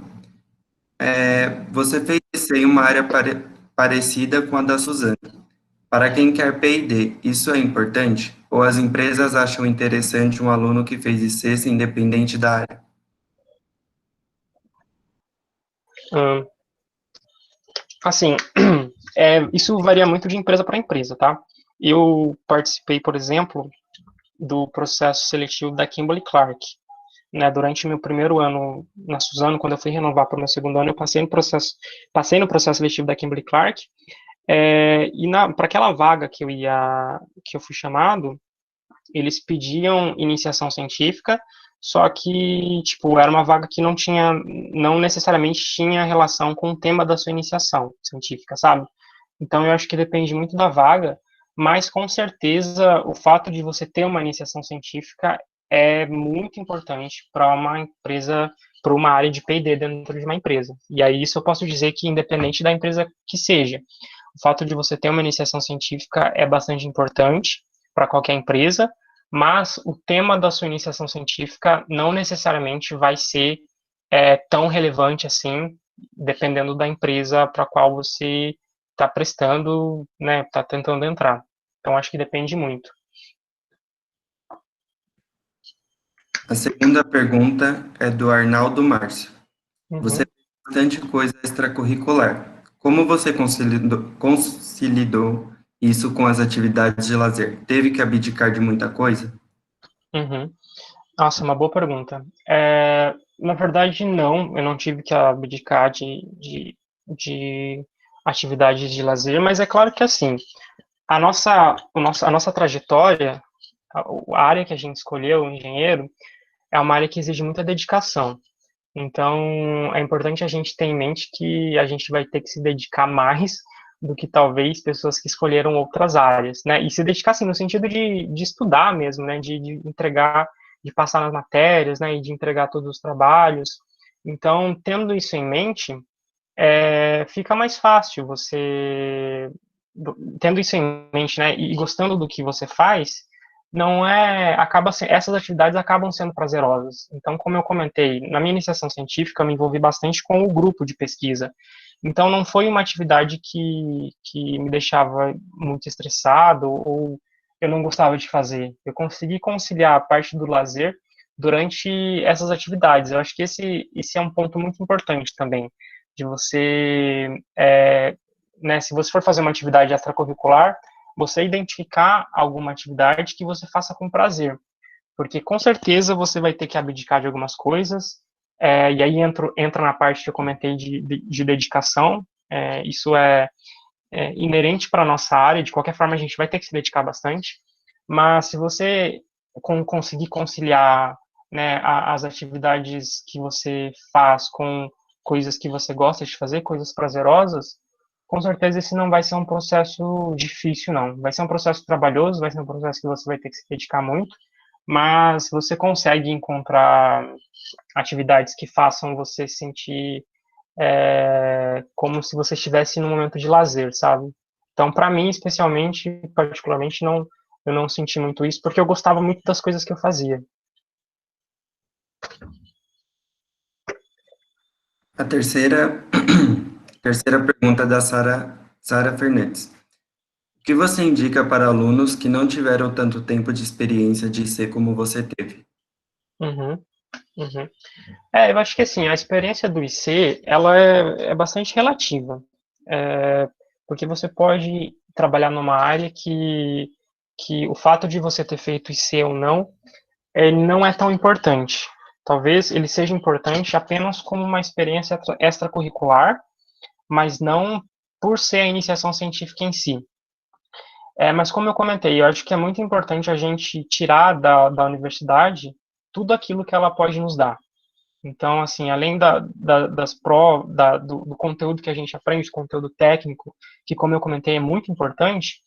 Claro, você fez em uma área parecida com a da Suzano. Para quem quer P&D, isso é importante? Ou as empresas acham interessante um aluno que fez IC independente da área? Hum, assim, isso varia muito de empresa para empresa, tá? Eu participei, por exemplo, do processo seletivo da Kimberly-Clark. Né, durante meu primeiro ano na Suzano, quando eu fui renovar para o meu segundo ano, eu passei no processo seletivo da Kimberly-Clark, e para aquela vaga que eu fui chamado, eles pediam iniciação científica, só que, tipo, era uma vaga que não necessariamente tinha relação com o tema da sua iniciação científica, sabe? Então, eu acho que depende muito da vaga, mas com certeza o fato de você ter uma iniciação científica é muito importante para uma empresa, para uma área de P&D dentro de uma empresa. E aí isso eu posso dizer que independente da empresa que seja, o fato de você ter uma iniciação científica é bastante importante para qualquer empresa, mas o tema da sua iniciação científica não necessariamente vai ser tão relevante assim, dependendo da empresa para a qual você está prestando, né, está tentando entrar. Então, acho que depende muito. A segunda pergunta é do Arnaldo Márcio. Você Uhum. tem bastante coisa extracurricular. Como você conciliou isso com as atividades de lazer? Teve que abdicar de muita coisa? Uhum. Nossa, uma boa pergunta. Na verdade, não, eu não tive que abdicar de atividades de lazer, mas é claro que assim, a nossa trajetória, a área que a gente escolheu, o engenheiro, é uma área que exige muita dedicação. Então, é importante a gente ter em mente que a gente vai ter que se dedicar mais do que talvez pessoas que escolheram outras áreas, né? E se dedicar, assim, no sentido de estudar mesmo, né? De entregar, de passar nas matérias, né? E de entregar todos os trabalhos. Então, tendo isso em mente, fica mais fácil você, tendo isso em mente, né, e gostando do que você faz, não é, essas atividades acabam sendo prazerosas. Então, como eu comentei, na minha iniciação científica, eu me envolvi bastante com o grupo de pesquisa. Então, não foi uma atividade que me deixava muito estressado ou eu não gostava de fazer. Eu consegui conciliar a parte do lazer durante essas atividades. Eu acho que esse é um ponto muito importante também de você, né, se você for fazer uma atividade extracurricular, você identificar alguma atividade que você faça com prazer, porque com certeza você vai ter que abdicar de algumas coisas, e aí entra na parte que eu comentei de dedicação, isso é inerente para a nossa área, de qualquer forma a gente vai ter que se dedicar bastante, mas se você conseguir conciliar, né, as atividades que você faz com coisas que você gosta de fazer, coisas prazerosas, com certeza esse não vai ser um processo difícil, não. Vai ser um processo trabalhoso, vai ser um processo que você vai ter que se dedicar muito, mas você consegue encontrar atividades que façam você sentir como se você estivesse num momento de lazer, sabe? Então, para mim, especialmente, particularmente, não, eu não senti muito isso, porque eu gostava muito das coisas que eu fazia. A terceira, terceira pergunta é da Sara Fernandes. O que você indica para alunos que não tiveram tanto tempo de experiência de ser como você teve? Uhum, uhum. Eu acho que assim, a experiência do IC, ela é bastante relativa, porque você pode trabalhar numa área que o fato de você ter feito IC ou não, ele não é tão importante. Talvez ele seja importante apenas como uma experiência extracurricular, mas não por ser a iniciação científica em si. Mas como eu comentei, eu acho que é muito importante a gente tirar da universidade tudo aquilo que ela pode nos dar. Então, assim, além do conteúdo que a gente aprende, conteúdo técnico, que como eu comentei é muito importante,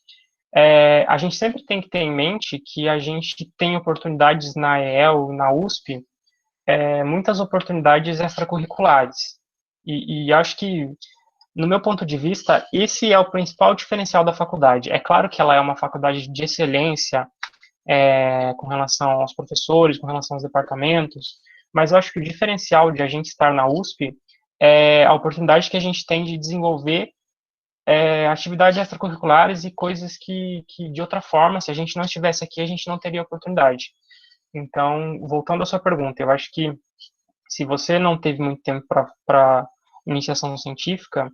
a gente sempre tem que ter em mente que a gente tem oportunidades na EEL, na USP, muitas oportunidades extracurriculares. E acho que no meu ponto de vista, esse é o principal diferencial da faculdade. É claro que ela é uma faculdade de excelência, com relação aos professores, com relação aos departamentos, mas eu acho que o diferencial de a gente estar na USP é a oportunidade que a gente tem de desenvolver atividades extracurriculares e coisas que, de outra forma, se a gente não estivesse aqui, a gente não teria oportunidade. Então, voltando à sua pergunta, eu acho que se você não teve muito tempo para iniciação científica,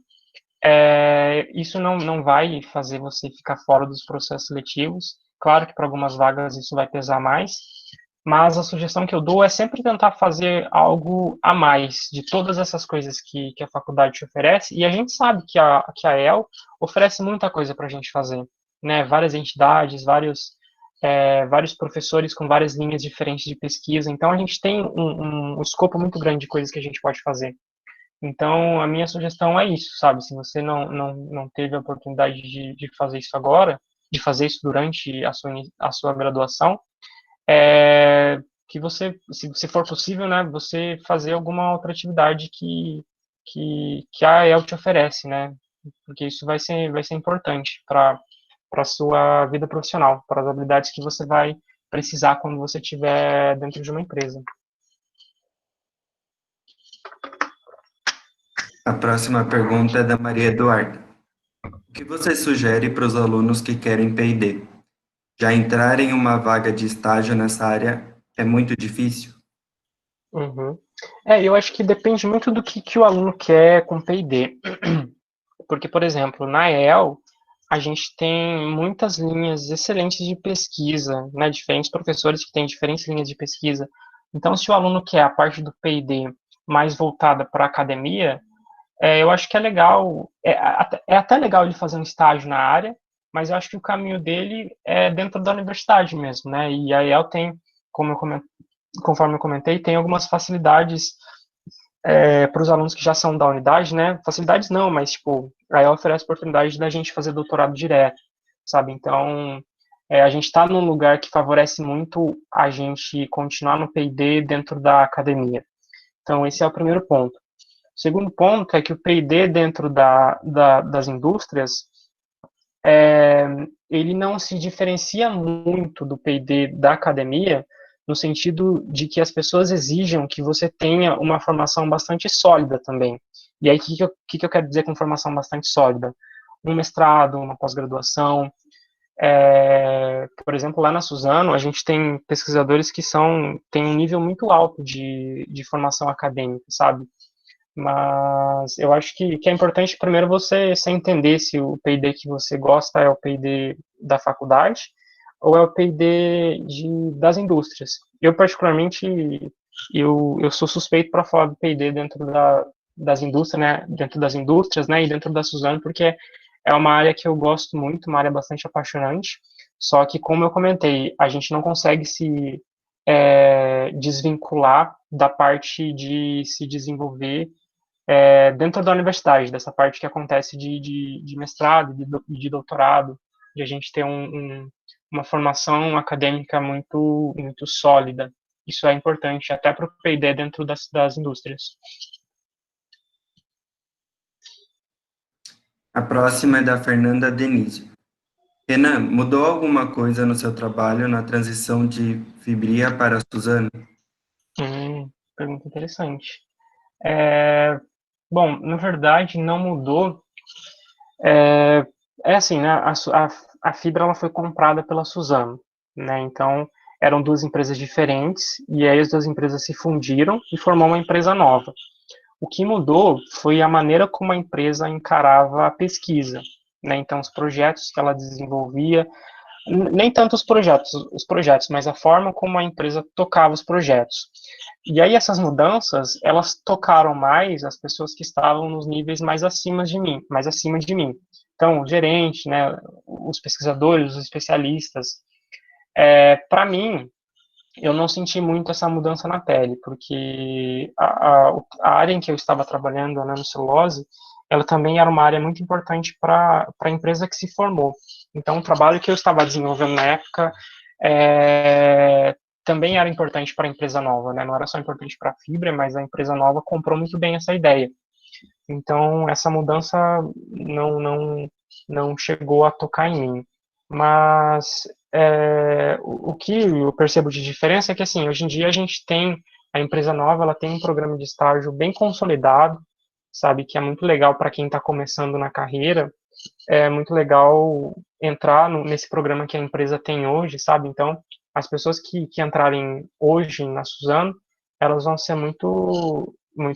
isso não vai fazer você ficar fora dos processos seletivos. Claro que para algumas vagas isso vai pesar mais, mas a sugestão que eu dou é sempre tentar fazer algo a mais de todas essas coisas que a faculdade te oferece. E a gente sabe que a EL oferece muita coisa para a gente fazer, né? Várias entidades, vários professores com várias linhas diferentes de pesquisa. Então a gente tem um escopo muito grande de coisas que a gente pode fazer. Então, a minha sugestão é isso, sabe? Se você não teve a oportunidade de fazer isso agora, de fazer isso durante a sua graduação, que você, se for possível, né, você fazer alguma outra atividade que a EL te oferece, né? Porque isso vai ser importante para a sua vida profissional, para as habilidades que você vai precisar quando você estiver dentro de uma empresa. A próxima pergunta é da Maria Eduarda. O que você sugere para os alunos que querem P&D? Já entrar em uma vaga de estágio nessa área é muito difícil? Uhum. Eu acho que depende muito do que o aluno quer com P&D. Porque, por exemplo, na EL, a gente tem muitas linhas excelentes de pesquisa, né? Diferentes professores que têm diferentes linhas de pesquisa. Então, se o aluno quer a parte do P&D mais voltada para a academia, eu acho que é legal, é até legal ele fazer um estágio na área, mas eu acho que o caminho dele é dentro da universidade mesmo, né? E a EL tem, conforme eu comentei, tem algumas facilidades para os alunos que já são da unidade, né? Facilidades não, mas tipo, a EL oferece a oportunidade da gente fazer doutorado direto, sabe? Então, a gente está num lugar que favorece muito a gente continuar no P&D dentro da academia. Então, esse é o primeiro ponto. O segundo ponto é que o P&D dentro das indústrias, ele não se diferencia muito do P&D da academia, no sentido de que as pessoas exijam que você tenha uma formação bastante sólida também. E aí, o que eu quero dizer com formação bastante sólida? Um mestrado, uma pós-graduação. Por exemplo, lá na Suzano, a gente tem pesquisadores que têm um nível muito alto de formação acadêmica, sabe? Mas eu acho que é importante primeiro você entender se o P&D que você gosta é o P&D da faculdade ou é o P&D das indústrias. Eu, particularmente, eu sou suspeito para falar do P&D dentro das indústrias, né, dentro das indústrias, né, e dentro da Suzano, porque é uma área que eu gosto muito, uma área bastante apaixonante, só que, como eu comentei, a gente não consegue se desvincular da parte de se desenvolver dentro da universidade, dessa parte que acontece de mestrado, de doutorado, de a gente ter uma formação acadêmica muito sólida. Isso é importante até para o P&D dentro das indústrias. A próxima é da Fernanda Denise. Renan, mudou alguma coisa no seu trabalho na transição de Fibria para Suzano? Pergunta interessante. Bom, na verdade, não mudou. Assim, né? A Fibra ela foi comprada pela Suzano, né? Então, eram duas empresas diferentes e aí as duas empresas se fundiram e formou uma empresa nova. O que mudou foi a maneira como a empresa encarava a pesquisa, né? Então, os projetos que ela desenvolvia, nem tanto os projetos, mas a forma como a empresa tocava os projetos. E aí essas mudanças, elas tocaram mais as pessoas que estavam nos níveis mais acima de mim. Então, o gerente, né, os pesquisadores, os especialistas. Para mim, eu não senti muito essa mudança na pele, porque a área em que eu estava trabalhando, a nanocelulose, ela também era uma área muito importante para a empresa que se formou. Então, o trabalho que eu estava desenvolvendo na época também era importante para a empresa nova, né? Não era só importante para a Fibra, mas a empresa nova comprou muito bem essa ideia. Então, essa mudança não chegou a tocar em mim. Mas o que eu percebo de diferença é que, assim, hoje em dia a gente tem, a empresa nova, ela tem um programa de estágio bem consolidado, sabe, que é muito legal para quem está começando na carreira, é muito legal entrar nesse programa que a empresa tem hoje, sabe, então, as pessoas que entrarem hoje na Suzano, elas vão ser muito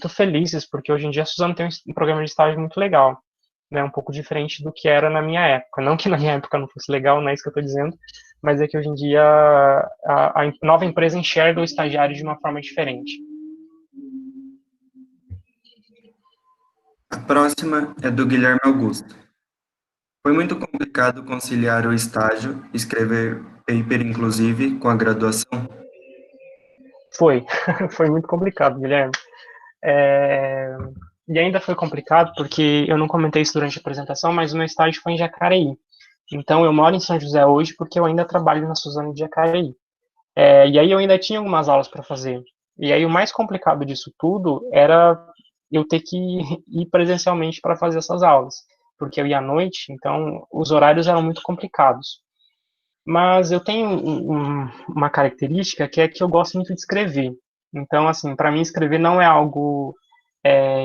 felizes, porque hoje em dia a Suzano tem um programa de estágio muito legal, né, um pouco diferente do que era na minha época. Não que na minha época não fosse legal, não é isso que eu estou dizendo, mas é que hoje em dia a nova empresa enxerga o estagiário de uma forma diferente. A próxima é do Guilherme Augusto. Foi muito complicado conciliar o estágio, escrever paper inclusive, com a graduação? Foi, foi muito complicado, Guilherme. É, E ainda foi complicado porque eu não comentei isso durante a apresentação, mas o meu estágio foi em Jacareí. Então eu moro em São José hoje porque eu ainda trabalho na Suzano de Jacareí. E aí eu ainda tinha algumas aulas para fazer. E aí o mais complicado disso tudo era eu ter que ir presencialmente para fazer essas aulas, porque eu ia à noite, então os horários eram muito complicados. Mas eu tenho uma característica que é que eu gosto muito de escrever. Então, assim, para mim escrever não é algo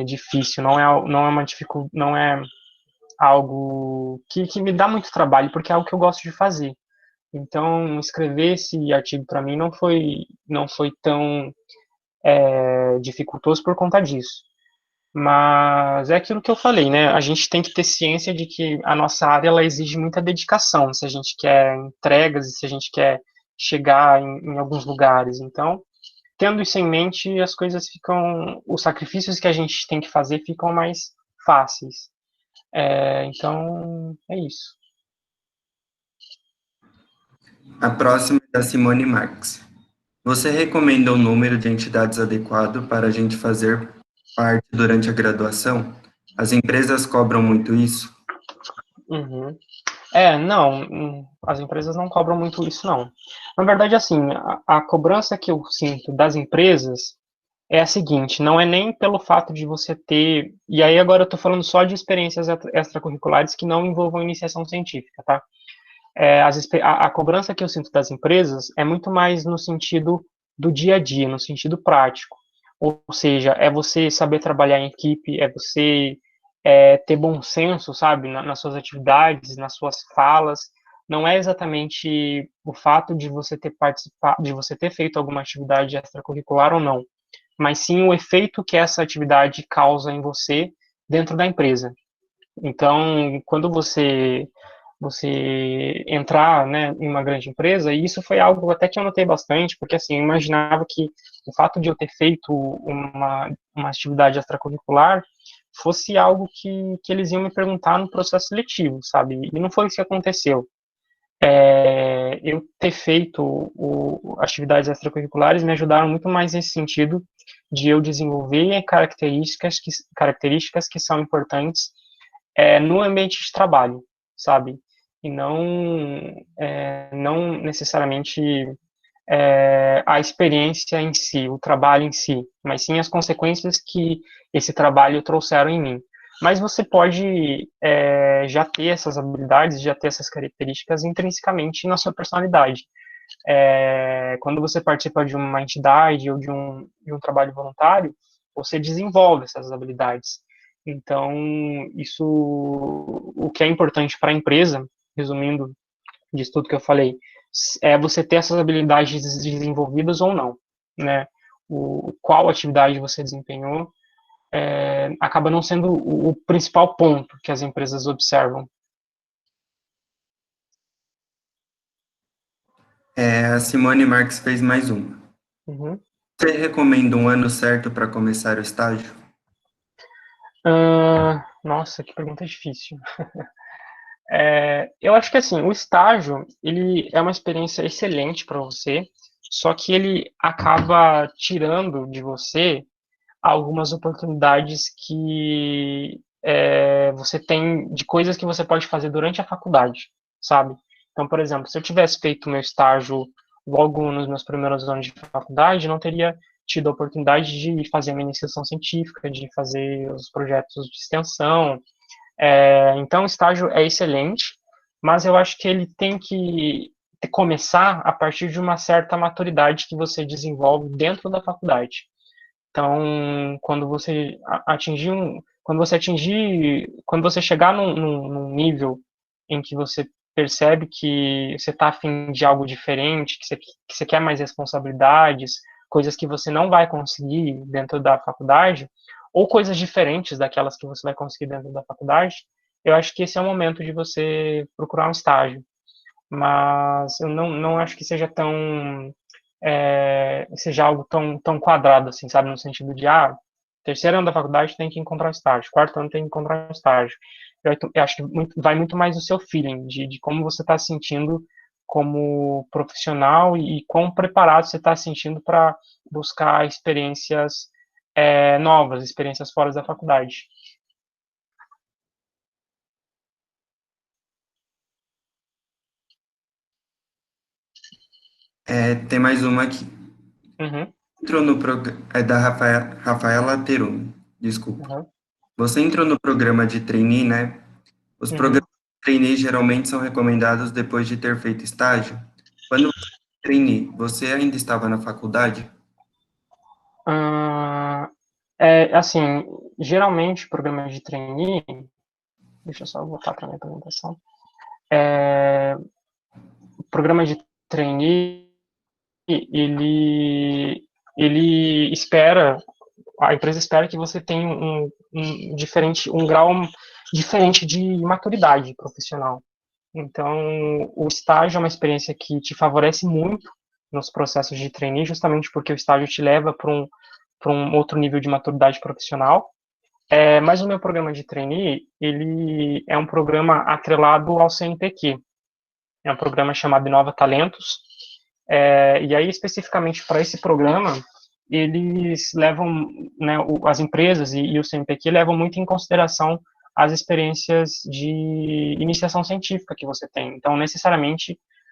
difícil, não é uma dificuldade, não é algo que me dá muito trabalho, porque é algo que eu gosto de fazer. Então, escrever esse artigo para mim não foi tão dificultoso por conta disso. Mas é aquilo que eu falei, né? A gente tem que ter ciência de que a nossa área ela exige muita dedicação, se a gente quer entregas e se a gente quer chegar em alguns lugares. Então, tendo isso em mente, as coisas ficam, os sacrifícios que a gente tem que fazer ficam mais fáceis. Então, é isso. A próxima é da Simone Marx. Você recomenda um número de entidades adequado para a gente fazer parte durante a graduação? As empresas cobram muito isso? Uhum. Não, as empresas não cobram muito isso, não. Na verdade, assim, a cobrança que eu sinto das empresas é a seguinte, não é nem pelo fato de você ter, e aí agora eu estou falando só de experiências extracurriculares que não envolvam iniciação científica, tá? A cobrança que eu sinto das empresas é muito mais no sentido do dia a dia, no sentido prático. Ou seja, é você saber trabalhar em equipe, é você ter bom senso, sabe, nas suas atividades, nas suas falas. Não é exatamente o fato de você ter participado, de você ter feito alguma atividade extracurricular ou não, mas sim o efeito que essa atividade causa em você dentro da empresa. Então, quando você entrar, né, em uma grande empresa, e isso foi algo até que eu notei bastante, porque assim, eu imaginava que o fato de eu ter feito uma atividade extracurricular fosse algo que eles iam me perguntar no processo seletivo, sabe? E não foi isso que aconteceu. Eu ter feito atividades extracurriculares me ajudaram muito mais nesse sentido de eu desenvolver características que são importantes no ambiente de trabalho, sabe? E não necessariamente a experiência em si, o trabalho em si, mas sim as consequências que esse trabalho trouxeram em mim. Mas você pode já ter essas habilidades, já ter essas características intrinsecamente na sua personalidade. Quando você participa de uma entidade ou de um trabalho voluntário, você desenvolve essas habilidades. Então, isso, o que é importante para a empresa, resumindo disso tudo que eu falei, é você ter essas habilidades desenvolvidas ou não, né? Qual atividade você desempenhou acaba não sendo o principal ponto que as empresas observam. A Simone Marx fez mais uma. Uhum. Você recomenda um ano certo para começar o estágio? Nossa, que pergunta difícil. Eu acho que assim, o estágio, ele é uma experiência excelente para você, só que ele acaba tirando de você algumas oportunidades que você tem de coisas que você pode fazer durante a faculdade, sabe? Então, por exemplo, se eu tivesse feito meu estágio logo nos meus primeiros anos de faculdade, não teria tido a oportunidade de fazer a minha iniciação científica, de fazer os projetos de extensão. Então, o estágio é excelente, mas eu acho que ele tem que começar a partir de uma certa maturidade que você desenvolve dentro da faculdade. Então, quando você chegar num nível em que você percebe que você está afim de algo diferente, que você quer mais responsabilidades, coisas que você não vai conseguir dentro da faculdade, ou coisas diferentes daquelas que você vai conseguir dentro da faculdade, eu acho que esse é o momento de você procurar um estágio. Mas eu não acho que seja algo tão quadrado assim, sabe? No sentido de, terceiro ano da faculdade tem que encontrar um estágio, quarto ano tem que encontrar um estágio. Eu acho que vai muito mais do seu feeling, de como você está se sentindo como profissional e quão preparado você está se sentindo para buscar experiências novas, experiências fora da faculdade. Tem mais uma aqui. Uhum, É da Rafaela Terum, desculpa. uhum, Você entrou no programa de trainee, né? Os programas uhum. de trainee geralmente são recomendados depois de ter feito estágio. Quando você era trainee, você ainda estava na faculdade? Ah, assim, geralmente, programa de trainee, deixa eu só voltar para a minha apresentação. O programa de trainee, ele, ele espera a empresa espera que você tenha um grau diferente de maturidade profissional. Então, o estágio é uma experiência que te favorece muito nos processos de trainee, justamente porque o estágio te leva para um outro nível de maturidade profissional. Mas o meu programa de trainee, ele é um programa atrelado ao CNPq. É um programa chamado Inova Talentos. E aí, especificamente para esse programa, eles levam, né, as empresas e o CNPq levam muito em consideração as experiências de iniciação científica que você tem. Então,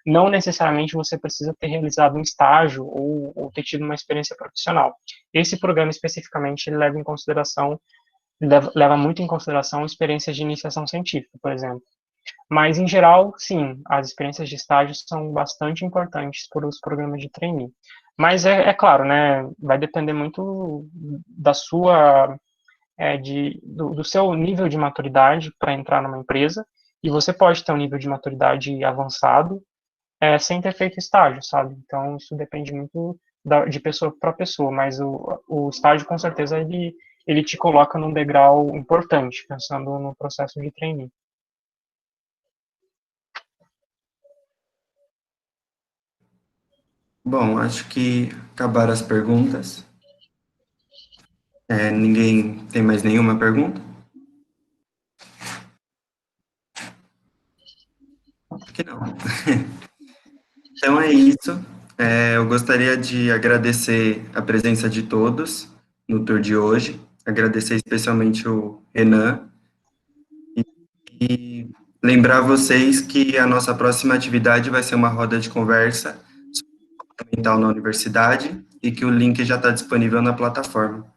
não necessariamente você precisa ter realizado um estágio ou ter tido uma experiência profissional. Esse programa especificamente ele leva muito em consideração experiências de iniciação científica, por exemplo. Mas, em geral, sim, as experiências de estágio são bastante importantes para os programas de trainee. Mas é claro, né, vai depender muito da sua, do seu nível de maturidade para entrar numa empresa, e você pode ter um nível de maturidade avançado sem ter feito estágio, sabe? Então, isso depende muito de pessoa para pessoa, mas o estágio, com certeza, ele te coloca num degrau importante, pensando no processo de trainee. Bom, acho que acabaram as perguntas. Ninguém tem mais nenhuma pergunta? Acho que não. Então é isso. Eu gostaria de agradecer a presença de todos no tour de hoje, agradecer especialmente o Renan e lembrar vocês que a nossa próxima atividade vai ser uma roda de conversa mental na universidade e que o link já está disponível na plataforma.